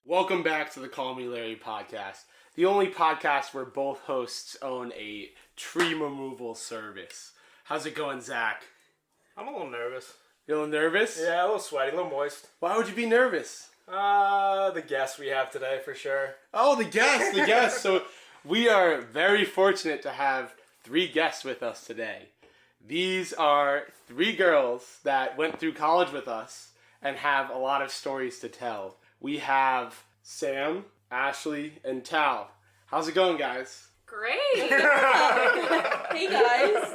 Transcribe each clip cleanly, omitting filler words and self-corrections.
Welcome back to the Call Me Larry podcast, the only podcast where both hosts own a tree removal service. How's it going, Zach? I'm a little nervous. You a little nervous? Yeah, a little sweaty, a little moist. Why would you be nervous? The guests we have today, for sure. Oh, the guests. So we are very fortunate to have 3 guests with us today. These are 3 girls that went through college with us and have a lot of stories to tell. We have Sam, Ashley, and Tal. How's it going, guys? Great! Hey, guys.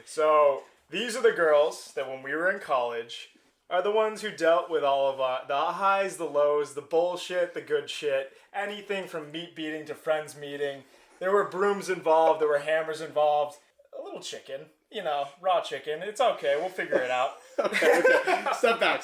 So, these are the girls that when we were in college are the ones who dealt with all of the highs, the lows, the bullshit, the good shit, anything from meat beating to friends meeting. There were brooms involved, there were hammers involved, a little chicken, raw chicken. It's okay, we'll figure it out. Okay. Step back.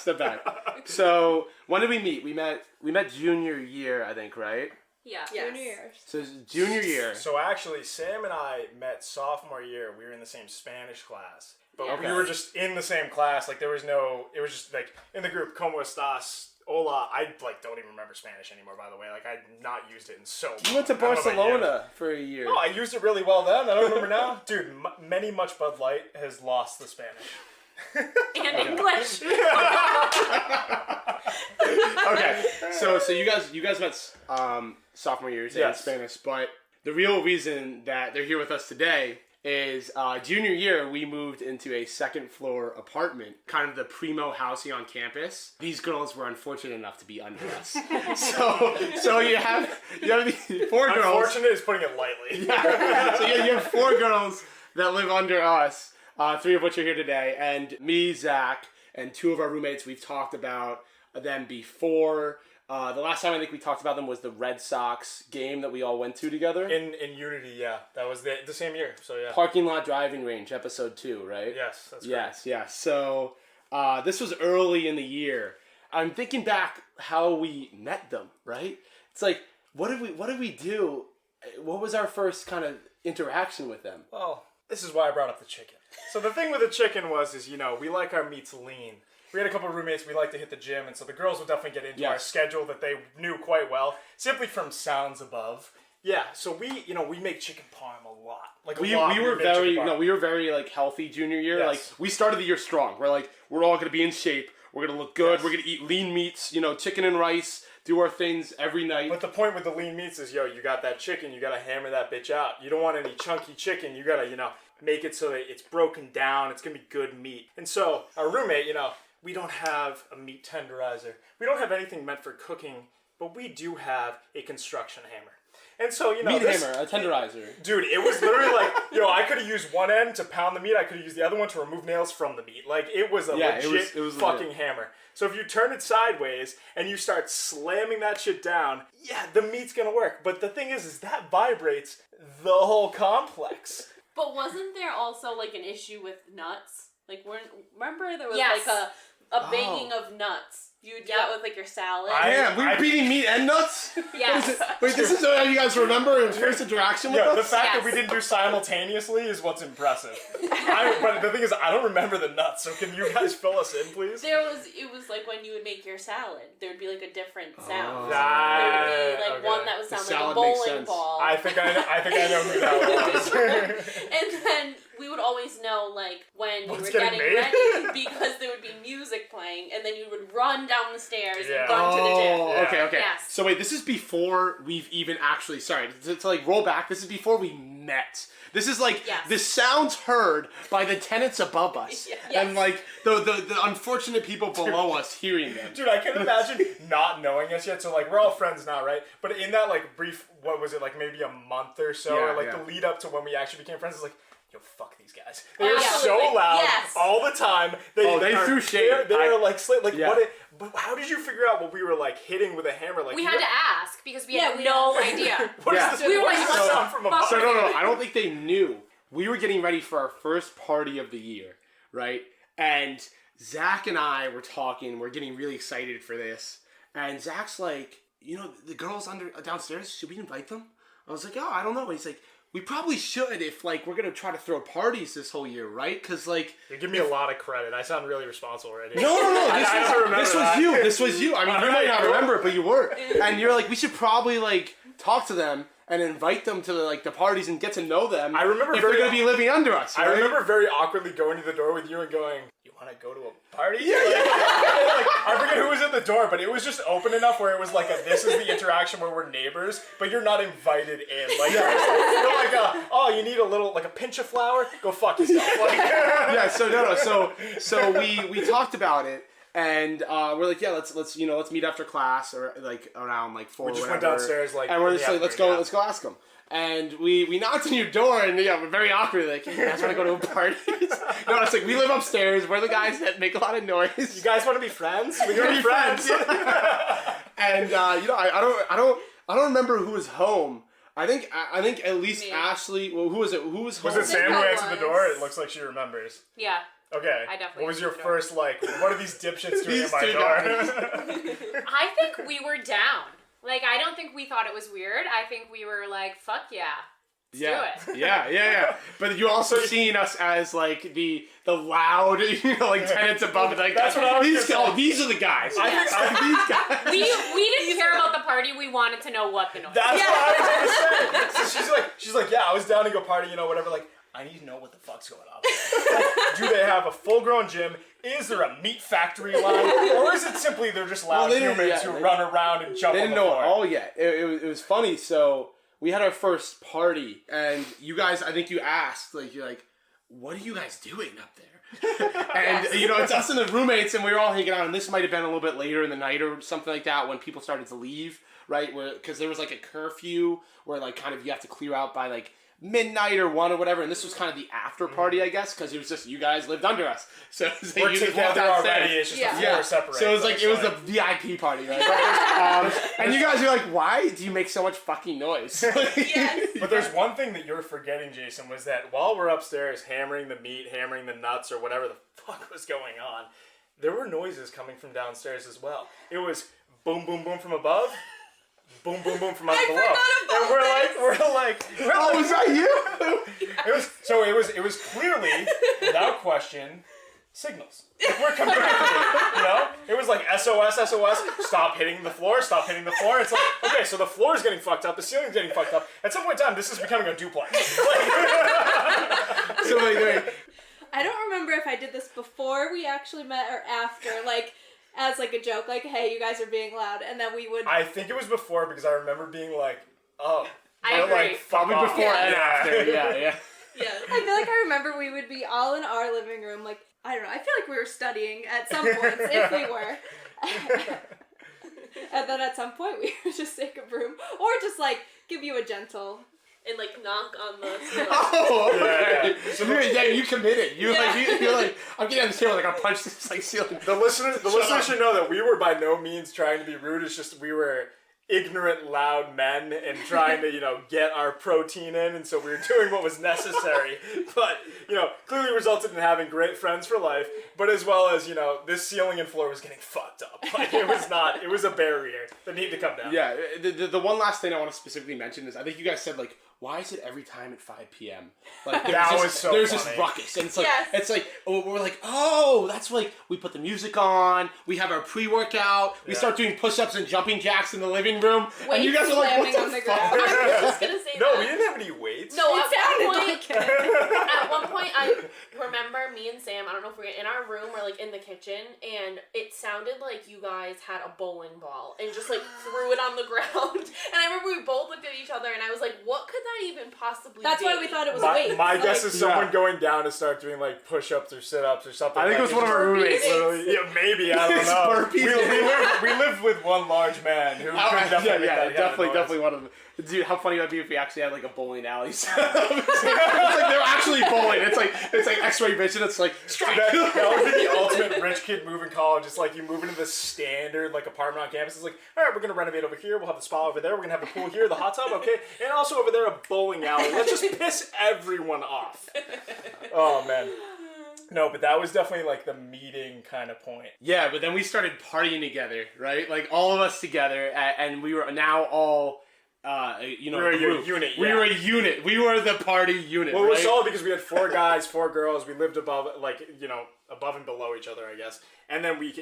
So, when did we meet? We met junior year, I think, right? Yeah. Yes. Junior year. So, it's junior year. So actually, Sam and I met sophomore year. We were in the same Spanish class. But Yeah. we were just in the same class. Like, it was just like, in the group, ¿Cómo estás? Hola. I, don't even remember Spanish anymore, by the way. Like, I'd not used it in so long. You went to Barcelona for a year. Oh, I used it really well then. I don't remember now. Dude, much Bud Light has lost the Spanish. And English. Okay, so you guys met sophomore year in Yes. Spanish, but the real reason that they're here with us today is junior year we moved into a second floor apartment, kind of the primo housing on campus. These girls were unfortunate enough to be under us, so you have these 4 girls. Unfortunate is putting it lightly. Yeah. So you have 4 girls that live under us. 3 of which are here today, and me, Zach, and 2 of our roommates. We've talked about them before. The last time I think we talked about them was the Red Sox game that we all went to together. In Unity, yeah. That was the same year, so yeah. Parking lot driving range, episode 2, right? Yes, that's correct. Yes. So this was early in the year. I'm thinking back how we met them, right? It's like, what did we do? What was our first kind of interaction with them? Well, this is why I brought up the chicken. So the thing with the chicken is we like our meats lean. We had a couple of roommates, we like to hit the gym, and so the girls would definitely get into our schedule that they knew quite well, simply from sounds above. Yeah, so we make chicken parm a lot. We were very like healthy junior year. Yes. Like we started the year strong. We're all gonna be in shape. We're gonna look good. Yes. We're gonna eat lean meats, chicken and rice, do our things every night. But the point with the lean meats is, you got that chicken, you gotta hammer that bitch out. You don't want any chunky chicken, you gotta, make it so that it's broken down, it's gonna be good meat. And so, our roommate, we don't have a meat tenderizer. We don't have anything meant for cooking, but we do have a construction hammer. And so, hammer, a tenderizer. Dude, it was literally like, I could have used one end to pound the meat, I could have used the other one to remove nails from the meat. Like, it was a legit fucking hammer. So if you turn it sideways and you start slamming that shit down, the meat's gonna work. But the thing is that vibrates the whole complex. But wasn't there also like an issue with nuts? Like, remember there was Yes. like a baking of nuts. You would do that with like your salad. Damn, we were beating meat and nuts? Yes. Wait, this is how you guys remember your first interaction with us? The fact that we didn't do simultaneously is what's impressive. But the thing is, I don't remember the nuts, so can you guys fill us in, please? It was like when you would make your salad, there would be like a different sound. Ah, There would be like okay. one that would sound like a salad makes bowling sense. ball. I think I know who that was. And then we would always know like when What's you were getting getting made? ready because there would be music playing, and then you would run down the stairs Yeah. and run to the gym. Okay. Yes. So wait, this is before we've even actually, to like roll back, this is before we met. This is like the sounds heard by the tenants above us. Yes. And like the unfortunate people below us hearing them. Dude, I can imagine not knowing us yet. So like we're all friends now, right? But in that like brief, what was it, like maybe a month or so, or like the lead up to when we actually became friends, is like, yo, fuck these guys. They are so Absolutely. loud Yes. all the time. They threw shade. They're like but how did you figure out what we were like hitting with a hammer? Like We had to ask because we had we no had- idea. What Yeah. is this? We were What like, is this sound from above? So no, I don't think they knew. We were getting ready for our first party of the year, right? And Zach and I were talking. We're getting really excited for this. And Zach's like, the girls downstairs, should we invite them? I was like, oh, I don't know. He's like, we probably should if like we're gonna try to throw parties this whole year, right? Because like You give me a lot of credit. I sound really responsible already. no, this was that. you. This was you. I mean, you might not remember it, but you were. And you're like, we should probably like talk to them and invite them to the parties and get to know them. I remember if they're gonna be living under us. Right? I remember very awkwardly going to the door with you and going, "You want to go to a party?" Yeah. I forget who was at the door, but it was just open enough where it was like this is the interaction where we're neighbors, but you're not invited in. Like you're like, oh, you need a little like a pinch of flour? Go fuck yourself. Like, yeah. So we talked about it. And we're like, yeah, let's meet after class or like around like 4. we just or went whatever. downstairs like, And we're just like, let's go ask them. And we knocked on your door and we're very awkward like, hey, you guys want to go to a party? No, it's like we live upstairs. We're the guys that make a lot of noise. You guys want to be friends? We can be friends. And I don't remember who was home. I think at least Me. Ashley. Well, who was it? Who was home? Was it Sam who I answered the was. door? It looks like she remembers. Yeah. Okay. I definitely What was your answered the door. first like? What are these dipshits doing These at my two door? I think we were down. Like, I don't think we thought it was weird. I think we were like, fuck yeah. Let's do it. Yeah. But you also seen us as like the loud, like tenants above it. Like That's what I was these gonna say. These are the guys. I think These guys. We didn't care about the party. We wanted to know what the noise That's was. what I was gonna say. So she's like, yeah, I was down to go party, whatever. Like, I need to know what the fuck's going on. Do they have a full-grown gym? Is there a meat factory line, or is it simply they're just loud they didn't- humans yeah, who they- run around and jump They on didn't the know floor? it all yet. It was funny. So we had our first party, and you guys, I think you asked, like, you're like, what are you guys doing up there? And it's us and the roommates, and we were all hanging out. And this might have been a little bit later in the night or something like that when people started to leave, right? Because there was like a curfew where like kind of you have to clear out by like midnight or 1 or whatever, and this was kind of the after party, I guess, because it was just you guys lived under us, so it was like We're you just together walked downstairs. already. It's just Yeah. the floor separates. So it was like it was the VIP party, right? And you guys are like, why do you make so much fucking noise? Yes. But there's one thing that you're forgetting, Jason, was that while we're upstairs hammering the meat, hammering the nuts, or whatever the fuck was going on, there were noises coming from downstairs as well. It was boom, boom, boom from above, boom, boom, boom from below. And we're like, Oh, was that you? it was clearly, without question, signals. Like, we're communicating, It was like SOS, SOS, stop hitting the floor. It's like, okay, so the floor is getting fucked up, the ceiling's getting fucked up. At some point in time, this is becoming a duplex. So wait. I don't remember if I did this before we actually met or after, like, as like a joke, like, hey, you guys are being loud, and then we would... I think it was before because I remember being like, oh. I Or, agree. like, fuck Probably off. before and after. Yeah. Yeah. I feel like I remember we would be all in our living room, like, I don't know, I feel like we were studying at some points, if we were. And then at some point we would just take a broom, or just like, give you a gentle... And like knock on the ceiling. Oh, okay. Yeah. So you committed. You're like, I'm getting on the table like I punched this like ceiling. The listeners should know that we were by no means trying to be rude. It's just we were ignorant, loud men and trying to, get our protein in, and so we were doing what was necessary. But, clearly resulted in having great friends for life, but as well as, this ceiling and floor was getting fucked up. Like, it was a barrier that needed to come down. Yeah, the one last thing I want to specifically mention is I think you guys said like, why is it every time at 5 p.m.? Like there's this funny. ruckus, and it's like Yes. we're like, oh, that's like we put the music on, we have our pre-workout, we start doing push-ups and jumping jacks in the living room, and you guys are like, what slamming on the the fuck? ground. I was just gonna say No, that. we didn't have any weights. No, It sounded like it. At one point, I remember me and Sam, I don't know if we were in our room or like in the kitchen, and it sounded like you guys had a bowling ball and just like threw it on the ground. And I remember we both looked at each other and I was like, what could that even possibly That's be? why we thought it was My, weights. my guess is someone Yeah. going down to start doing like push-ups or sit-ups or something. I think it was one of our roommates. Literally, yeah, maybe, I don't It's know. burpees. We lived with one large man who could definitely make that kind of noise. definitely one of them. Dude, how funny would it be if we actually had like a bowling alley set up? It's like they're actually bowling. It's like X-ray vision. It's like strike. That would be the ultimate rich kid move in college. It's like you move into the standard like apartment on campus. It's like, all right, we're gonna renovate over here. We'll have the spa over there. We're gonna have the pool here, the hot tub, okay, and also over there a bowling alley. Let's just piss everyone off. Oh man. No, but that was definitely like the meeting kind of point. Yeah, but then we started partying together, right? Like all of us together, and we were now all you know, We were a group. unit, We yeah. were a unit. We were the party unit. Well, it was right? solid because we had 4 guys, 4 girls. We lived above, above and below each other, I guess. And then we'd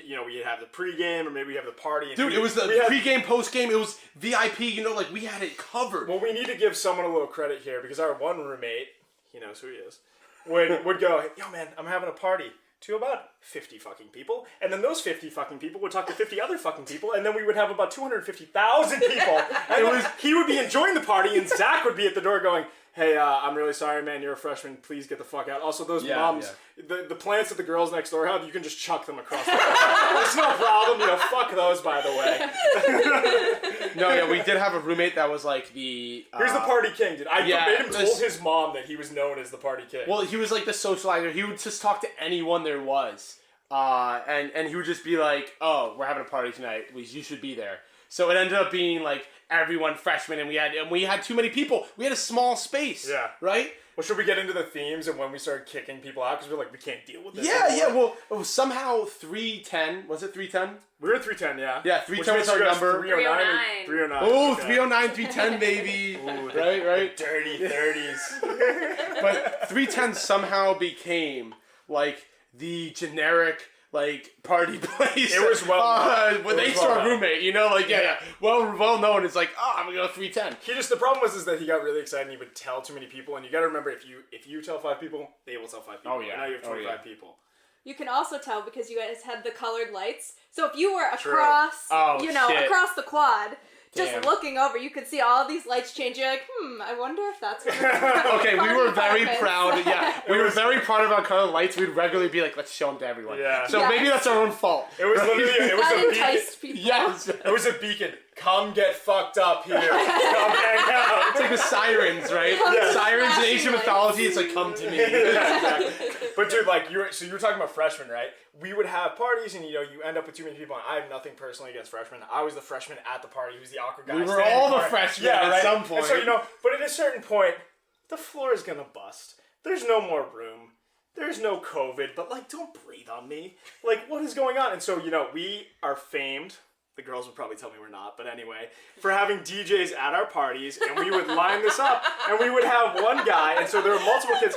have the pregame, or maybe we have the party. And Dude, it was the pregame, postgame. It was VIP. You know, like we had it covered. Well, we need to give someone a little credit here because our one roommate, he knows who he is, would go, yo man, I'm having a party to about 50 fucking people, and then those 50 fucking people would talk to 50 other fucking people, and then we would have about 250,000 people. And he would be enjoying the party, and Zach would be at the door going, hey, I'm really sorry, man, you're a freshman, please get the fuck out. Also, those moms, the plants that the girls next door have, you can just chuck them across the That's no problem, fuck those, by the way. No, yeah, we did have a roommate that was like the... Here's the party king, dude. I made him this- told his mom that he was known as the party king. Well, he was like the socializer. He would just talk to anyone there was. And he would just be like, oh, we're having a party tonight. You should be there. So it ended up being like everyone freshmen, and we had too many people. We had a small space. Yeah. Right? Well, should we get into the themes and when we started kicking people out? Because we're like, we can't deal with this Yeah. anymore. Well, somehow 310, was it 310? We were at 310, yeah. Yeah, 310 was our number. 309. 309. Oh, Okay. 309, 310, baby. Ooh, right? Dirty 30s. But 310 somehow became like the generic like party place. It was well known. With It was our well known. roommate, you know, like yeah. Well known. It's like, oh, I'm gonna go 310. The problem was that he got really excited and he would tell too many people. And you got to remember, if you tell 5 people, they will tell 5 people. Oh, yeah. And now you have 25 Oh, yeah. people. You can also tell because you guys had the colored lights. So if you were True. across, shit. across the quad, just Damn. looking over, you could see all these lights change. You're like, I wonder if that's what Okay, we were very Party proud. Yeah, we were very proud of our colored lights. We'd regularly be like, let's show them to everyone. Yeah. So Yes. maybe that's our own fault. It was literally, it was that a beacon. enticed people. Yes. It was a beacon. Come get fucked up here. Come hang out. It's like the sirens, right? Yeah. Sirens in Flashing Asian lights. mythology. It's like, come to me. Yeah, exactly. But dude, like you were talking about freshmen, right? We would have parties, and you end up with too many people. And I have nothing personally against freshmen. I was the freshman at the party. He was the awkward guy. We were standing all in the front. freshmen Yeah, at right? some point. And so but at a certain point, the floor is gonna bust. There's no more room. There's no COVID. But like, don't breathe on me. Like, what is going on? And so we are famed. The girls would probably tell me we're not, but anyway, for having DJs at our parties, and we would line this up, and we would have one guy, and so there were multiple kids.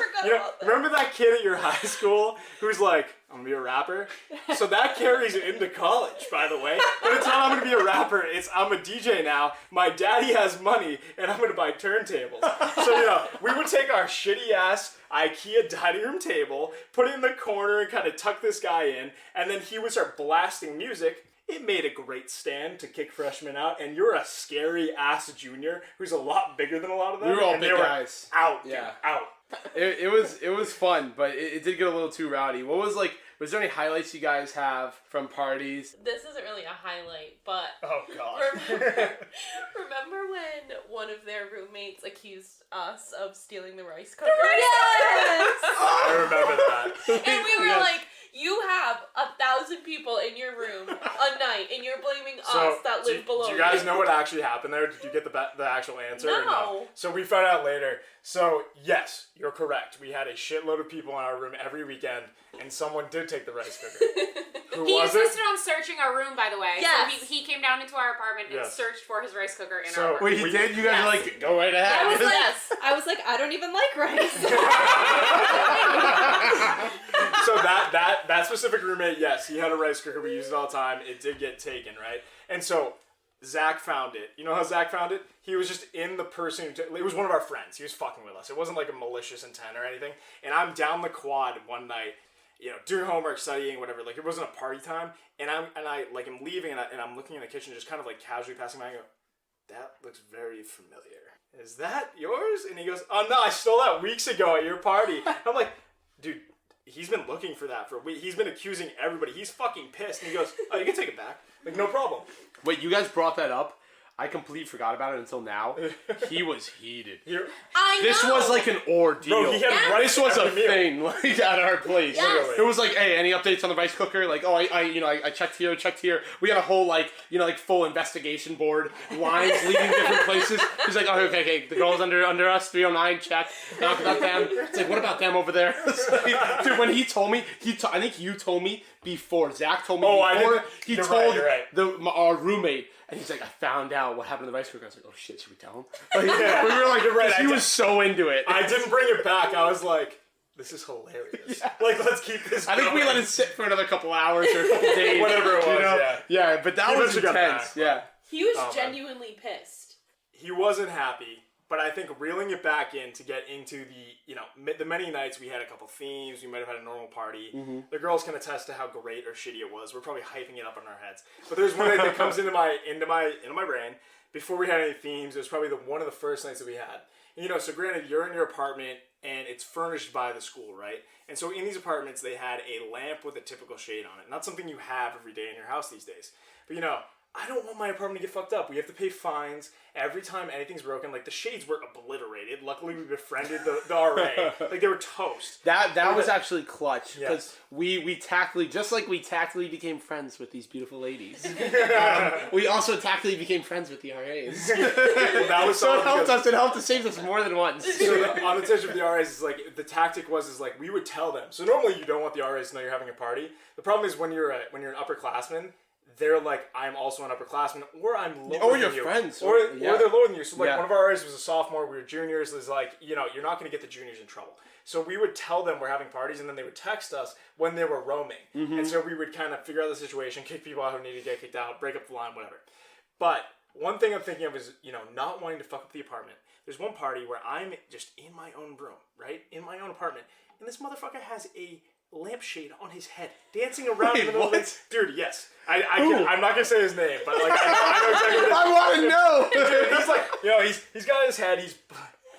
Remember that kid at your high school who's like, I'm gonna be a rapper? So that carries into college, by the way. But it's not I'm gonna be a rapper, I'm a DJ now, my daddy has money, and I'm gonna buy turntables. So, we would take our shitty ass IKEA dining room table, put it in the corner, and kind of tuck this guy in, and then he would start blasting music. It made a great stand to kick freshmen out, and you're a scary ass junior who's a lot bigger than a lot of them. We were all and big they were guys. Out, dude, Yeah. out. It was fun, but it did get a little too rowdy. Was there any highlights you guys have from parties? This isn't really a highlight, but Oh god. remember when one of their roommates accused us of stealing the rice cooker? Yes! I remember that. And we were Yes. like, you have 1,000 people in your room a night, and you're blaming So, us that live below do you guys know what actually happened there? Did you get the actual answer? or No. So we found out later. So yes, you're correct. We had a shitload of people in our room every weekend, and someone did take the rice cooker. Who He was it? insisted on searching our room, by the way. Yes. So he came down into our apartment and Yes. searced for his rice cooker in So- our room. Wait, he did? You guys are like, go right ahead. I was like, I don't even like rice. So that specific roommate, yes, he had a rice cooker. We used it all the time. It did get taken, right? And so Zach found it. You know how Zach found it? He was just in the person it was one of our friends. He was fucking with us. It wasn't like a malicious intent or anything. And I'm down the quad one night, doing homework, studying, whatever. Like, it wasn't a party time. And I'm leaving, and I'm looking in the kitchen, just kind of like casually passing by. And I go, that looks very familiar. Is that yours? And he goes, oh no, I stole that weeks ago at your party. And I'm like, dude, he's been looking for that for a week. He's been accusing everybody. He's fucking pissed. And he goes, oh, you can take it back. Like, no problem. Wait, you guys brought that up? I completely forgot about it until now. He was heated. I know. This was like an ordeal. Bro, he had rice This was a every meal. thing, like at our place. Yes. It was like, hey, any updates on the rice cooker? Like, oh, I checked here. We had a whole full investigation board, lines leading different places. He's like, oh, okay, the girls under us, 309, check. Not about them. It's like, what about them over there? Dude, when he told me, I think you told me before. Zach told me Oh, before. I didn't. He You're told right. our roommate And he's like, I found out what happened to the rice cooker. I was like, oh shit, should we tell him? Like, we were like, You're right, he was so into it. I didn't bring it back. I was like, this is hilarious. Yeah. Like, let's keep this I think we going. let it sit for another couple hours or a couple days. Whatever it was, yeah. Yeah, but that He was eventually got intense. back, Yeah. He was Oh, man. genuinely pissed. He wasn't happy, but I think reeling it back in to get into the many nights we had a couple themes, we might have had a normal party. Mm-hmm. The girls can attest to how great or shitty it was. We're probably hyping it up in our heads. But there's one night that comes into my brain. Before we had any themes, it was probably one of the first nights that we had. And, so granted, you're in your apartment and it's furnished by the school, right? And so in these apartments, they had a lamp with a typical shade on it. Not something you have every day in your house these days. But, I don't want my apartment to get fucked up. We have to pay fines every time anything's broken. Like, the shades were obliterated. Luckily, we befriended the RA. Like, they were toast. That was actually clutch Yeah. because we tactfully, just like we tactfully became friends with these beautiful ladies, we also tactfully became friends with the RAs. That was So it solid helped because- us. It helped us save us more than once. So on the tangent of the RAs, is like the tactic was like we would tell them. So normally you don't want the RAs to know you're having a party. The problem is when you're an upperclassman, they're like, I'm also an upperclassman, or I'm lower Or than your you. friends. Or Yeah. they're lower than you. So like Yeah. one of our RAs was a sophomore, we were juniors. It was like, you're not going to get the juniors in trouble. So we would tell them we're having parties, and then they would text us when they were roaming. Mm-hmm. And so we would kind of figure out the situation, kick people out who needed to get kicked out, break up the line, whatever. But one thing I'm thinking of is, not wanting to fuck up the apartment. There's one party where I'm just in my own room, right? In my own apartment. And this motherfucker has a lampshade on his head, dancing around Wait, in the middle what? of it. Dude, yes. I'm Who? not going to say his name, but like I know exactly what I want to know. Dude, he's like, he's got his head, he's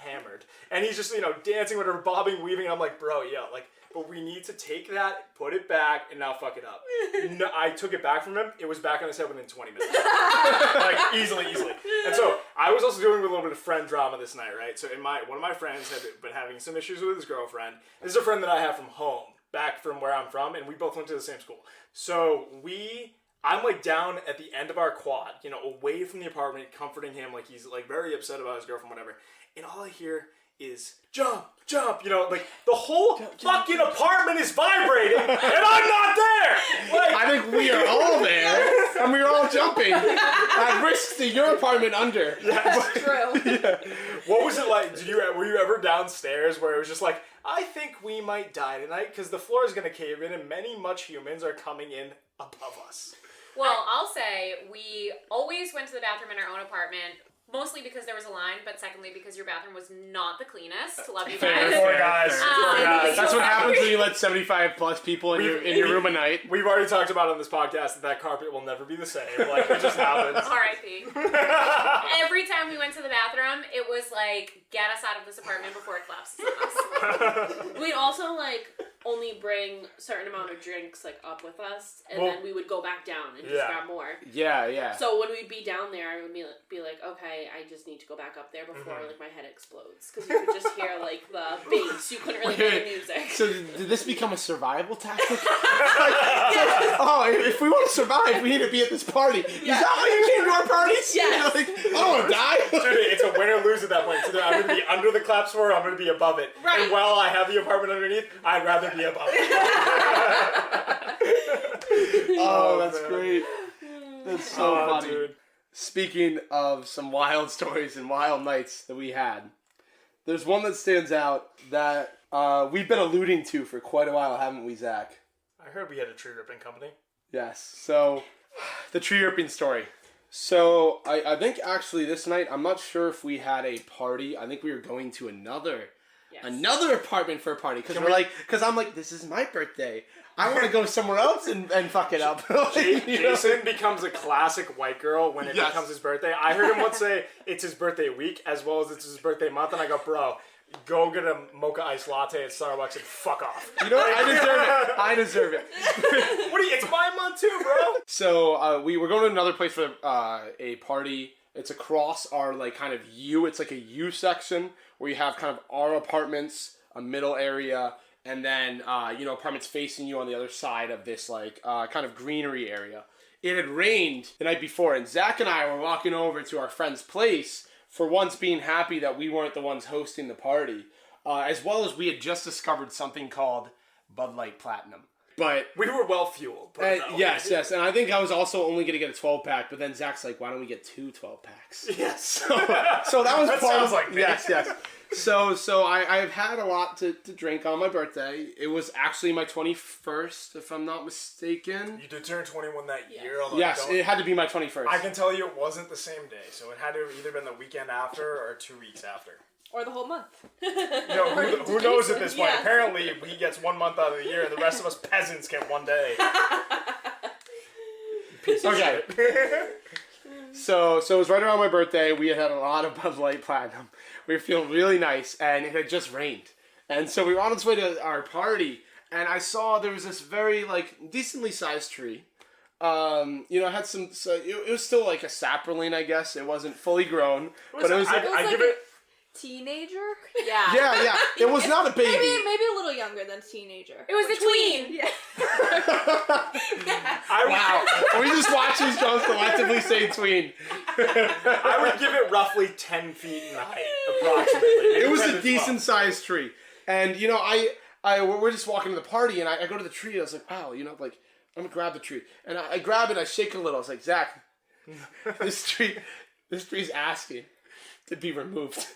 hammered. And he's just, dancing, whatever, bobbing, weaving. And I'm like, bro, but we need to take that, put it back, and now fuck it up. No, I took it back from him. It was back on his head within 20 minutes. Like, easily. And so, I was also dealing with a little bit of friend drama this night, right? So, one of my friends had been having some issues with his girlfriend. This is a friend that I have from home, back from where I'm from, and we both went to the same school. So, I'm like down at the end of our quad, away from the apartment, comforting him, like he's like very upset about his girlfriend, whatever. And all I hear is jump, like the whole fucking apartment is vibrating, and I'm not there. Like, I think we are all there, and we are all jumping at risk to your apartment under. That's true. what was it like? Were you ever downstairs where it was just like, I think we might die tonight because the floor is gonna cave in, and many much humans are coming in above us. Well, I'll say we always went to the bathroom in our own apartment. Mostly because there was a line, but secondly because your bathroom was not the cleanest. Love you Fair, guys. Poor guys. Poor guys. That's what happens when you let 75 plus people in your room a night. We've already talked about on this podcast that carpet will never be the same. Like, it just happens. R.I.P. Every time we went to the bathroom, it was like, get us out of this apartment before it collapses on us. We'd also only bring a certain amount of drinks up with us, and then we would go back down and just grab more. Yeah. So when we'd be down there, I would be like, okay, I just need to go back up there before my head explodes, because you could just hear the bass. You couldn't really hear the music. So did this become a survival tactic? If we want to survive, we need to be at this party. Is that how you came to our parties? Yes. I don't want to die. Dude, it's a win or lose at that point. So I'm going to be under the claps floor, I'm going to be above it. Right. And while I have the apartment underneath, I'd rather be above it. Oh, that's man. great. That's so funny. Dude. Speaking of some wild stories and wild nights that we had, there's one that stands out that we've been alluding to for quite a while, haven't we, Zach? I heard we had a tree ripping company. Yes. So, the tree ripping story. So, I think actually this night, I'm not sure if we had a party. I think we were going to another apartment for a party. Because I'm like, this is my birthday. I want to go somewhere else and fuck it up. Jason becomes a classic white girl when it becomes his birthday. I heard him once say it's his birthday week as well as it's his birthday month, and I go, bro, go get a mocha iced latte at Starbucks and fuck off. You know what? I deserve it. It's my month too, bro. So we were going to another place for a party. It's across our kind of U. It's like a U section where you have kind of our apartments, a middle area, and then apartments facing you on the other side of this kind of greenery area. It had rained the night before, and Zach and I were walking over to our friend's place for once being happy that we weren't the ones hosting the party, as well as we had just discovered something called Bud Light Platinum. But We were well fueled. put it that way. yes, and I think I was also only going to get a 12-pack, but then Zach's like, why don't we get 2 12-packs? Yes. So that was That part sounds of like me. yes. So I've had a lot to drink on my birthday. It was actually my 21st, if I'm not mistaken. You did turn 21 that year. Although Yes, it had to be my 21st. I can tell you it wasn't the same day, so it had to have either been the weekend after or 2 weeks after. Or the whole month. No, who knows at this point? Yes. Apparently, he gets 1 month out of the year, and the rest of us peasants get 1 day. Piece of Okay. shit. So it was right around my birthday. We had a lot of Bud Light Platinum. We were feeling really nice, and it had just rained. And so we were on its way to our party, and I saw there was this very, like, decently sized tree. It had some, so it was still like a sapling, I guess. It wasn't fully grown, but it was like, I give it. Teenager? Yeah. yeah. It was not a baby. Maybe a little younger than teenager. It was a tween. Yeah. Wow. We just watch these girls collectively say tween. I would give it roughly 10 feet in height, approximately. It was Maybe a 12. decent sized tree. And, we're just walking to the party, and I go to the tree, and I was like, wow, I'm going to grab the tree. And I grab it, and I shake it a little. I was like, Zach, this tree's asking to be removed.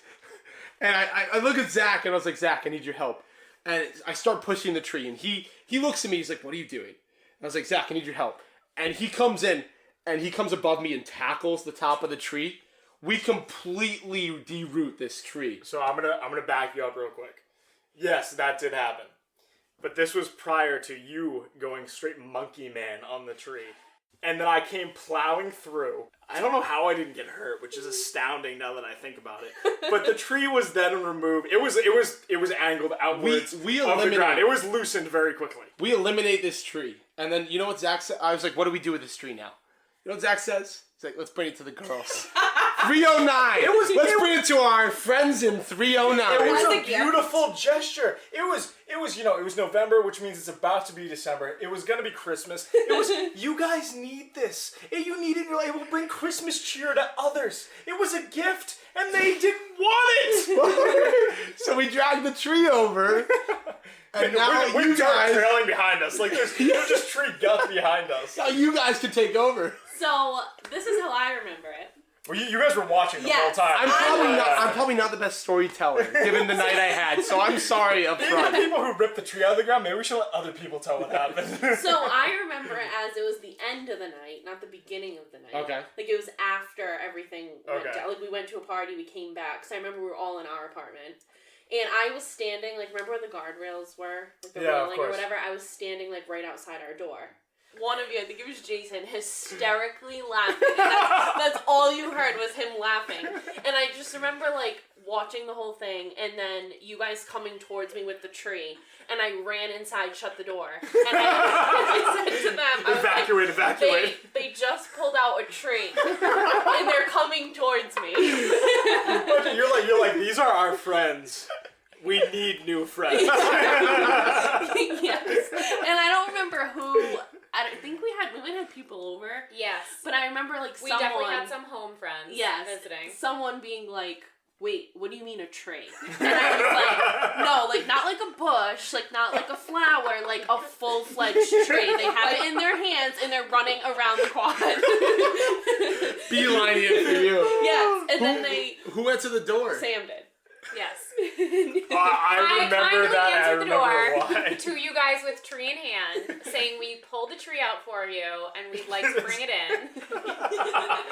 And I look at Zach, and I was like, Zach, I need your help. And I start pushing the tree, and he looks at me, he's like, what are you doing? And I was like, Zach, I need your help. And he comes in, and he comes above me and tackles the top of the tree. We completely deroot this tree. So I'm gonna back you up real quick. Yes, that did happen. But this was prior to you going straight monkey man on the tree. And then I came plowing through. I don't know how I didn't get hurt, which is astounding now that I think about it. But the tree was then removed. It was angled outwards We of the eliminated- ground. It was loosened very quickly. We eliminate this tree. And then, you know what Zach said? I was like, what do we do with this tree now? You know what Zach says? He's like, let's bring it to the girls. 309. Let's bring it to our friends in 309. It was As a a gift. beautiful gesture. It was November, which means it's about to be December. It was gonna be Christmas. It was, you guys need this. You need it in your life. It will bring Christmas cheer to others. It was a gift, and they didn't want it. So we dragged the tree over. And now with you dirt guys, trailing behind us. Like there's just tree guts behind us. now you guys can take over. So this is how I remember it. Well, you guys were watching the Yes, whole time. I'm probably not the best storyteller, given the night I had, so I'm sorry up The front. people who ripped the tree out of the ground, maybe we should let other people tell what happened. So I remember it as it was the end of the night, not the beginning of the night. Okay. Like it was after everything went Okay. down. Like we went to a party, we came back. So I remember we were all in our apartment. And I was standing, like, remember where the guardrails were? Like the Yeah, of railing or course. whatever? I was standing, like, right outside our door. One of you, I think it was Jason, hysterically laughing. And that's all you heard was him laughing. And I just remember, like, watching the whole thing, and then you guys coming towards me with the tree. And I ran inside, shut the door. And I said to them, I was like, Evacuate. They just pulled out a tree. And they're coming towards me. You're like, these are our friends. We need new friends. Yes. And I don't remember who. I think we might have people over. Yes. But I remember like We someone. definitely had some home friends visiting. Someone being like, "Wait, what do you mean a tree?" And I was like, "No, like not like a bush, like not like a flower, like a full-fledged tree. They have it in their hands and they're running around the quad." Beelining it for you. Yes, and then they Who went to the door? Sam did. Yes. I remember kindly that. I answered the remember door why. to you guys with tree in hand, saying we pulled the tree out for you and we'd like to bring it in.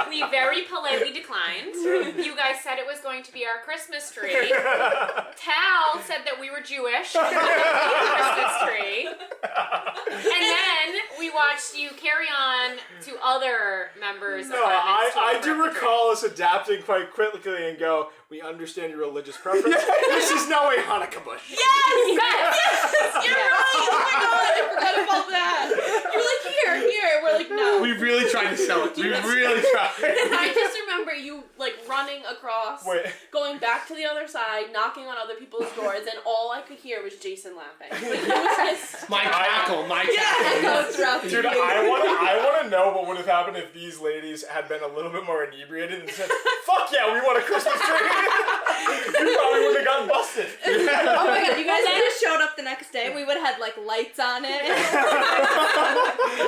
We very politely declined. You guys said it was going to be our Christmas tree. Tal said that we were Jewish and that we Christmas tree. And then we watched you carry on to other members' No, apartments to I offer do up the tree. recall us adapting quite quickly and go, we understand your religious preference. This is no a Hanukkah bush. Yes! You're right! Oh my god, I forgot about that. You're like, here. We're like, no. We really tried to sell it. We really tried. And I just remember you like running across, going back to the other side, knocking on other people's doors, and all I could hear was Jason laughing. Like, it was just my cackle. Echoed throughout the Dude, evening. I want to know what would have happened if these ladies had been a little bit more inebriated and said, "Fuck yeah, we want a Christmas tree." You probably wouldn't have gotten busted. Oh my god, you guys would have showed up the next day. We would have had like lights on it.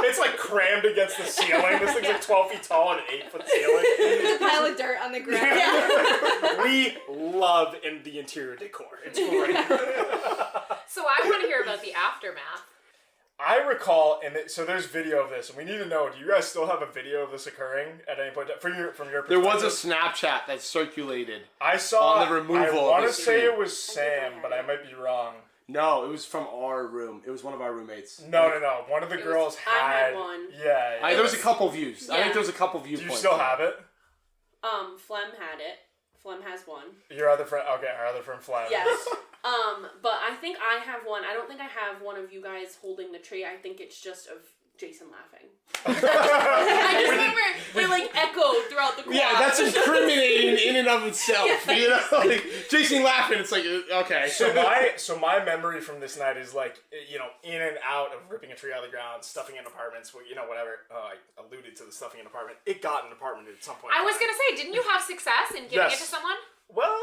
It's like crammed against the ceiling. This thing's like 12 feet tall and an 8-foot ceiling. There's a pile of dirt on the ground. We love in the interior decor. It's great. So I want to hear about the aftermath. I recall, so there's video of this, and we need to know, do you guys still have a video of this occurring at any point from your perspective? There was a Snapchat that circulated. I saw on the removal I want of to the say scene. it was Sam, but I might be wrong. No, it was from our room. It was one of our roommates. No. One of the girls I had one. Yeah. There was a couple views. Yeah. I think there was a couple Do viewpoints. you still have it? Flem had it. Flem has one. Your other friend, okay, our other friend Flav. Yes. But I think I have one. I don't think I have one of you guys holding the tree. I think it's just of Jason laughing. I just remember it like echoed throughout the quad. Yeah, that's incriminating in and of itself. Yeah. You know, like Jason laughing. It's like okay. So my memory from this night is like, you know, in and out of ripping a tree out of the ground, stuffing in apartments, you know, whatever. I alluded to the stuffing in an apartment. It got an apartment at some point. I was gonna say, didn't you have success in giving it to someone? Well,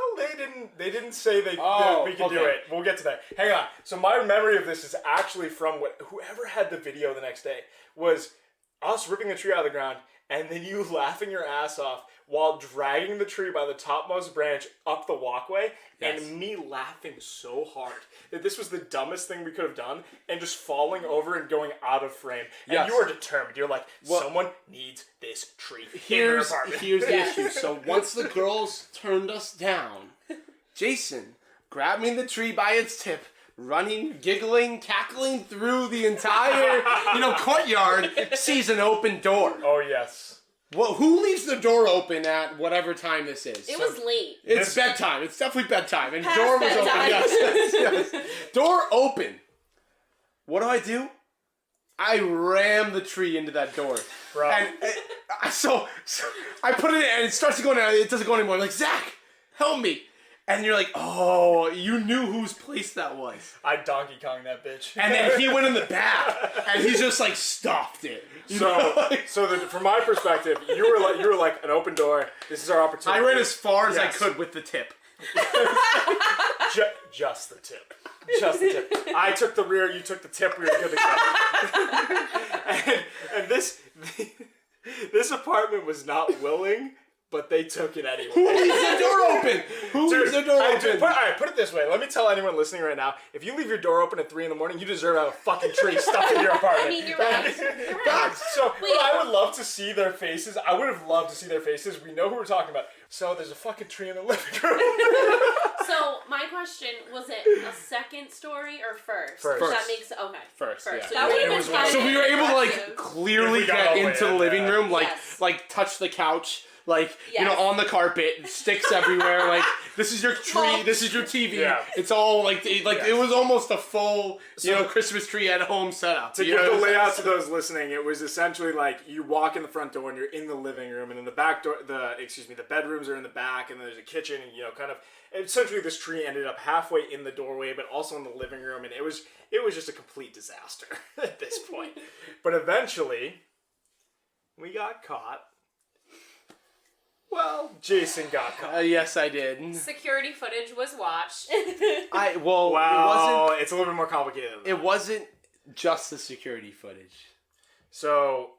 they didn't say that we could do okay. it. We'll get to that. Hang on. So my memory of this is actually from whoever had the video the next day was us ripping the tree out of the ground and then you laughing your ass off while dragging the tree by the topmost branch up the walkway, and me laughing so hard that this was the dumbest thing we could have done, and just falling over and going out of frame. And you are determined. You're like, someone needs this tree in their apartment. Here's the issue. So once the girls turned us down, Jason grabbed me in the tree by its tip, running, giggling, cackling through the entire, courtyard, sees an open door. Oh, yes. Well, who leaves the door open at whatever time this is? It was late. It's bedtime. It's definitely bedtime. And Past door was bedtime. open. Yes. Door open. What do? I ram the tree into that door. Bro. And so I put it in and it starts to go down. It doesn't go anymore. I'm like, Zach, help me. And you're like, oh, you knew whose place that was. I Donkey Kong that bitch. And then he went in the back and he just like stopped it. From my perspective, you were like an open door. This is our opportunity. I ran as far as I could with the tip. Just the tip. Just the tip. I took the rear, you took the tip, we were good to go. and this apartment was not willing, but they took it anyway. Who leaves the door open? Who leaves the door open? Put it this way. Let me tell anyone listening right now. If you leave your door open at 3 a.m, you deserve to have a fucking tree stuck in your apartment. I mean, you're right. God, but I would love to see their faces. I would have loved to see their faces. We know who we're talking about. So there's a fucking tree in the living room. So my question, was it a second story or first? First. That makes okay. First, yeah. So, That would have been kind So of we were able to like impressive. clearly If we got get all the way into the in, living yeah. room, Yes. like touch the couch, like Yes. on the carpet, sticks everywhere. Like this is your tree, Mulch. this is your TV. Yeah. It's all like it was almost a full Christmas tree at home setup. To You give know the what I'm layout to saying? those listening, it was essentially like you walk in the front door and you're in the living room, and then the back door, the bedrooms are in the back, and there's a kitchen, and essentially this tree ended up halfway in the doorway, but also in the living room, and it was just a complete disaster at this point. But eventually, we got caught. Well, Jason got caught. Yes, I did. Security footage was watched. Wow, it's a little bit more complicated than that. It wasn't just the security footage. So,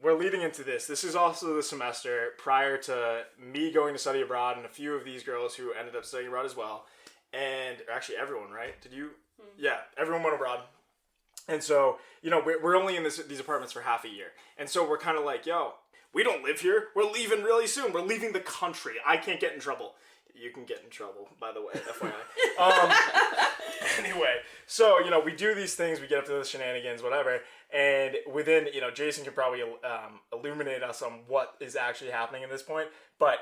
we're leading into this. This is also the semester prior to me going to study abroad and a few of these girls who ended up studying abroad as well. And actually everyone, right? Did you? Yeah, everyone went abroad. And so, we're only in these apartments for half a year. And so we're kind of like, yo, we don't live here. We're leaving really soon. We're leaving the country. I can't get in trouble. You can get in trouble, by the way, FYI. Anyway, so, we do these things. We get up to the shenanigans, whatever. And within, Jason can probably illuminate us on what is actually happening at this point. But,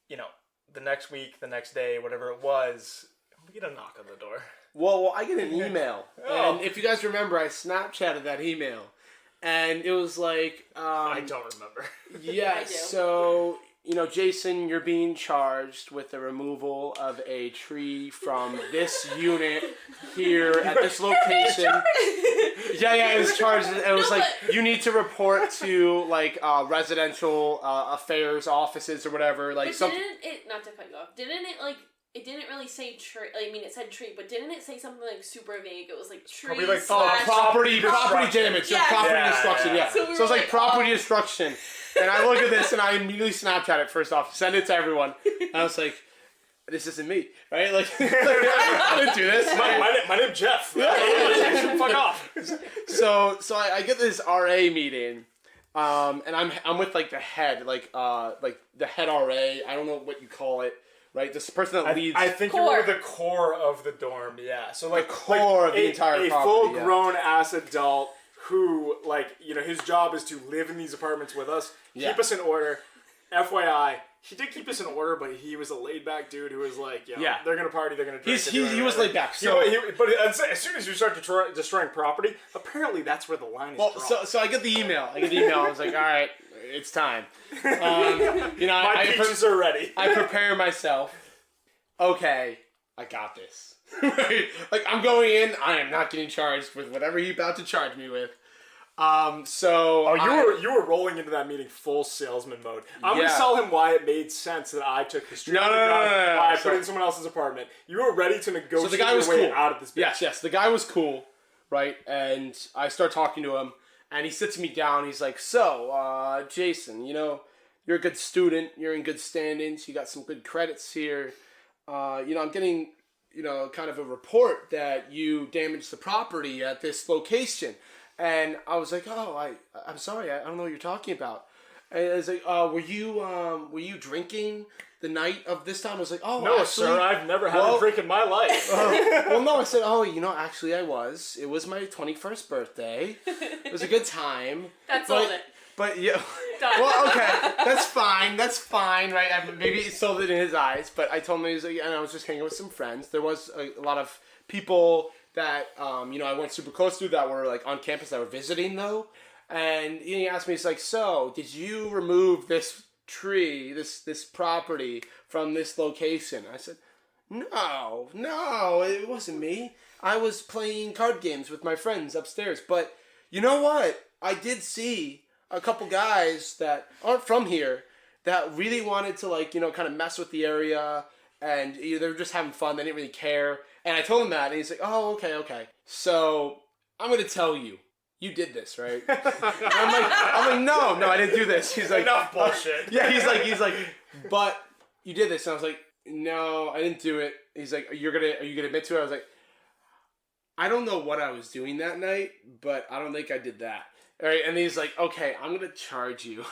the next week, the next day, whatever it was, we get a knock on the door. Well, I get an email. Oh. And if you guys remember, I Snapchatted that email. And it was like... I don't remember. Yeah, I do. so Jason, you're being charged with the removal of a tree from this unit here at this location. Yeah, it was charged. It was you need to report to residential affairs offices or whatever. But didn't it? Not to cut you off. Didn't it It didn't really say tree. I mean, it said tree, but didn't it say something super vague? It was tree. Probably property damage. Yeah. Property destruction. Yeah. So, it was property destruction. And I look at this and I immediately Snapchat it first off, send it to everyone. And I was like, this isn't me, right? I didn't do this. My name's Jeff. Fuck off. So I get this RA meeting, and I'm with the head, the head RA. I don't know what you call it, right? This person that leads. I think you were the core of the dorm. Yeah. So the core of the entire property. A full grown ass adult who his job is to live in these apartments with us, keep us in order. FYI, he did keep us in order, but he was a laid back dude who was they're gonna party, they're gonna drink. He was laid back. But as soon as you start destroying property, apparently that's where the line is drawn. So I get the email. I was like, all right, it's time. My peaches are ready. I prepare myself. Okay, I got this. Right? I'm going in. I am not getting charged with whatever he's about to charge me with. You were rolling into that meeting full salesman mode. I'm gonna tell him why it made sense that I took the street. Why I put it in someone else's apartment. You were ready to negotiate your way out of this bitch. Yes. The guy was cool, right? And I start talking to him, and he sits me down. He's like, "So, Jason, you're a good student. You're in good standings. You got some good credits here. I'm getting." Kind of a report that you damaged the property at this location. And I was like, I'm sorry, I don't know what you're talking about. And I was like, were you drinking the night of this time? I was like, no, actually, sir, I've never had a drink in my life. No, I said, actually I was. It was my 21st birthday. It was a good time. That sold it. But yeah, done. Well, okay, that's fine, right? Maybe it sold it in his eyes, but I told him and I was just hanging with some friends. There was a lot of people that I went super close to that were on campus that were visiting though, and he asked me, he's like, so did you remove this tree, this property from this location? I said, no, it wasn't me. I was playing card games with my friends upstairs, but you know what? I did see a couple guys that aren't from here that really wanted to kind of mess with the area, and they were just having fun. They didn't really care. And I told him that, and he's like, oh, okay. So I'm going to tell you, you did this, right? I'm like, no, I didn't do this. He's like, enough bullshit. Yeah, he's like, but you did this. And I was like, no, I didn't do it. He's like, are you going to admit to it? I was like, I don't know what I was doing that night, but I don't think I did that. All right, and he's like, okay, I'm going to charge you.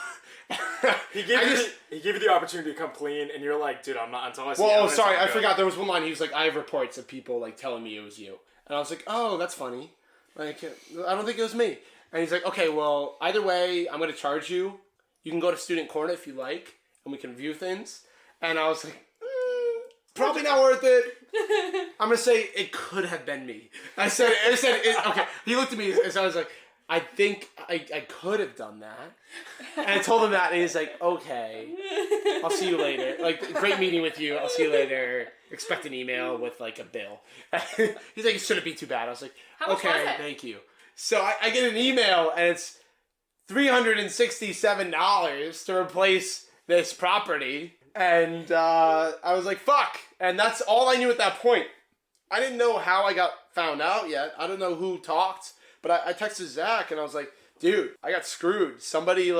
He gave you the opportunity to come clean, and you're like, dude, I'm not until I see Well, sorry, I forgot there was one line. He was like, I have reports of people telling me it was you. And I was like, oh, that's funny. I don't think it was me. And he's like, okay, well, either way, I'm going to charge you. You can go to student corner if you like, and we can review things. And I was like, probably not worth it. I'm going to say it could have been me. I said, okay. He looked at me, and I was like, I think I could have done that. And I told him that, and he's like, okay, I'll see you later. Great meeting with you. I'll see you later. Expect an email with, a bill. He's like, it shouldn't be too bad. I was like, how much was it? Thank you. So I get an email, and it's $367 to replace this property. And I was like, fuck. And that's all I knew at that point. I didn't know how I got found out yet. I don't know who talked. But I texted Zach, and I was like, dude, I got screwed. Somebody,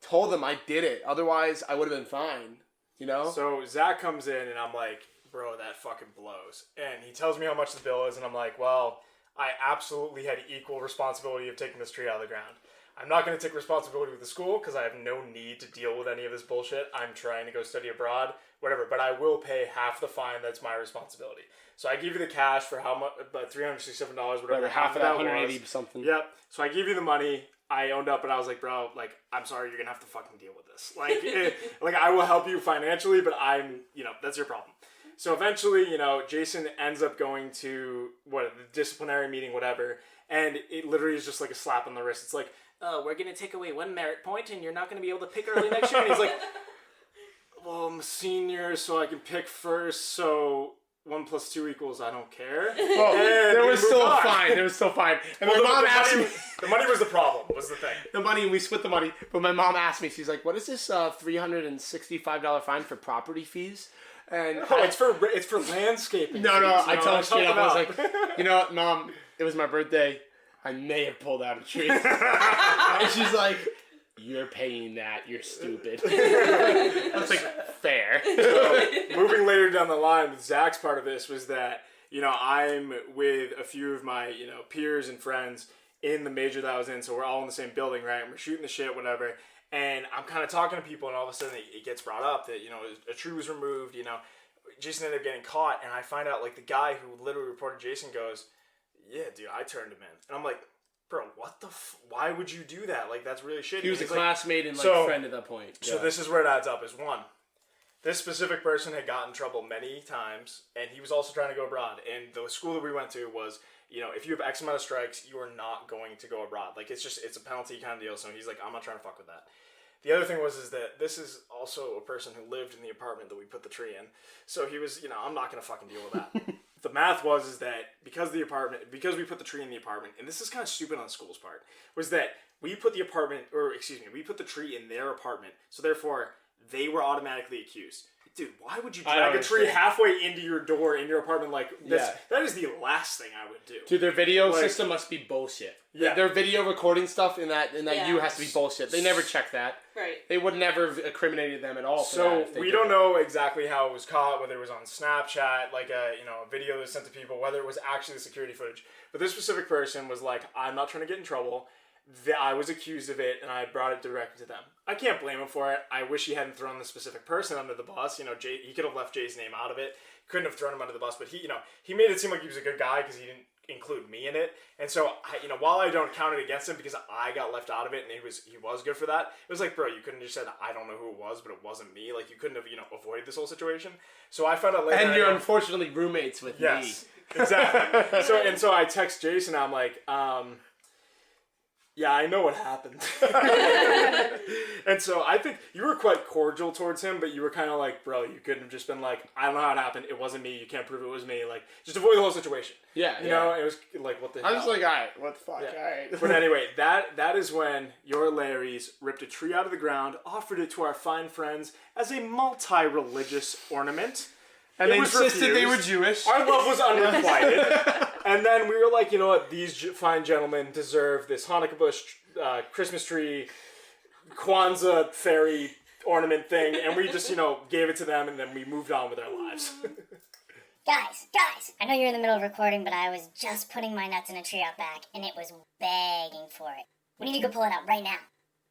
told them I did it. Otherwise, I would have been fine. So Zach comes in, and I'm like, bro, that fucking blows. And he tells me how much the bill is, and I'm like, well, I absolutely had equal responsibility of taking this tree out of the ground. I'm not going to take responsibility with the school because I have no need to deal with any of this bullshit. I'm trying to go study abroad, whatever. But I will pay half the fine. That's my responsibility. So I give you the cash for how much? About $367, whatever. Half of that, 180 something. Yep. So I give you the money. I owned up, and I was like, bro, I'm sorry, you're gonna have to fucking deal with this. I will help you financially, but that's your problem. So eventually, Jason ends up going to the disciplinary meeting, whatever, and it literally is just like a slap on the wrist. It's like, oh, we're gonna take away one merit point, and you're not gonna be able to pick early next year. And he's like, well, I'm a senior, so I can pick first, so 1 + 2 = I don't care. Well, And it we was moved still on. fine. It was still fine. And Well, my mom asked money, me. the money was the problem, was the thing. The money, we split the money. But my mom asked me, she's like, what is this $365 fine for property fees? And Oh, it's for landscaping. No, fees, I told her straight up, I was help like, them you know what, Mom, it was my birthday. I may have pulled out a tree. And she's like, you're paying that, you're stupid. I was like, fair. So, moving later down the line with Zach's part of this was that, I'm with a few of my, peers and friends in the major that I was in, so we're all in the same building, right? And we're shooting the shit, whatever. And I'm kind of talking to people, and all of a sudden it gets brought up that, a tree was removed, Jason ended up getting caught, and I find out, like, the guy who literally reported Jason goes, yeah, dude, I turned him in. And I'm like, bro, what the why would you do that? Like, that's really shitty. He was a He's classmate and, so- friend at that point. So this is where it adds up, is one, this specific person had gotten in trouble many times, and he was also trying to go abroad. And the school that we went to was, if you have X amount of strikes, you are not going to go abroad. Like, it's a penalty kind of deal. So he's like, I'm not trying to fuck with that. The other thing is that this is also a person who lived in the apartment that we put the tree in. So he was, I'm not going to fucking deal with that. The math is that because we put the tree in the apartment, and this is kind of stupid on the school's part, was that we put the tree in their apartment, so therefore they were automatically accused. Dude, why would you drag a tree halfway into your door in your apartment like this? Yeah. That is the last thing I would do. Dude, their video system must be bullshit. Yeah. Their video recording stuff in that U has to be bullshit. They never check that. Right. They would never have incriminated them at all. So we don't know exactly how it was caught, whether it was on Snapchat, like a video that was sent to people, whether it was actually the security footage. But this specific person was like, I'm not trying to get in trouble. I was accused of it, and I brought it directly to them. I can't blame him for it. I wish he hadn't thrown the specific person under the bus. He could have left Jay's name out of it. Couldn't have thrown him under the bus, but he made it seem like he was a good guy because he didn't include me in it. And so, while I don't count it against him because I got left out of it, and he was good for that. It was like, bro, you couldn't have just said, I don't know who it was, but it wasn't me. Like, you couldn't have, avoided this whole situation. So I found out later. And you're unfortunately roommates with me. Yes, exactly. So I text Jason. I'm like, yeah, I know what happened. And so I think you were quite cordial towards him, but you were kind of like, bro, you couldn't have just been like, I don't know how it happened. It wasn't me. You can't prove it was me. Like, just avoid the whole situation. Yeah. You know, it was like, what the hell? I was like, all right, what the fuck? Yeah. All right. But anyway, that is when your Larries ripped a tree out of the ground, offered it to our fine friends as a multi-religious ornament. And It they was insisted they were refused. Jewish. Our love was unrequited. And then we were like, you know what? These fine gentlemen deserve this Hanukkah bush, Christmas tree, Kwanzaa fairy ornament thing. And we just, gave it to them, and then we moved on with our lives. Guys, I know you're in the middle of recording, but I was just putting my nuts in a tree out back, and it was begging for it. We need to go pull it out right now.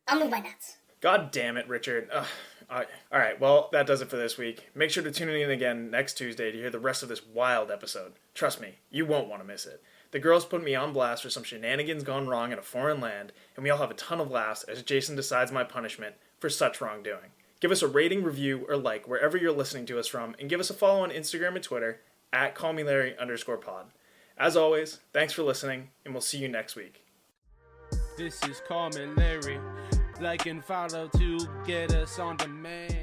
I'll move my nuts. God damn it, Richard. Alright, well, that does it for this week. Make sure to tune in again next Tuesday to hear the rest of this wild episode. Trust me, you won't want to miss it. The girls put me on blast for some shenanigans gone wrong in a foreign land, and we all have a ton of laughs as Jason decides my punishment for such wrongdoing. Give us a rating, review, or like wherever you're listening to us from, and give us a follow on Instagram and Twitter at callmelarry_pod. As always, thanks for listening, and we'll see you next week. This is Call Me Larry. Like and follow to get us on demand.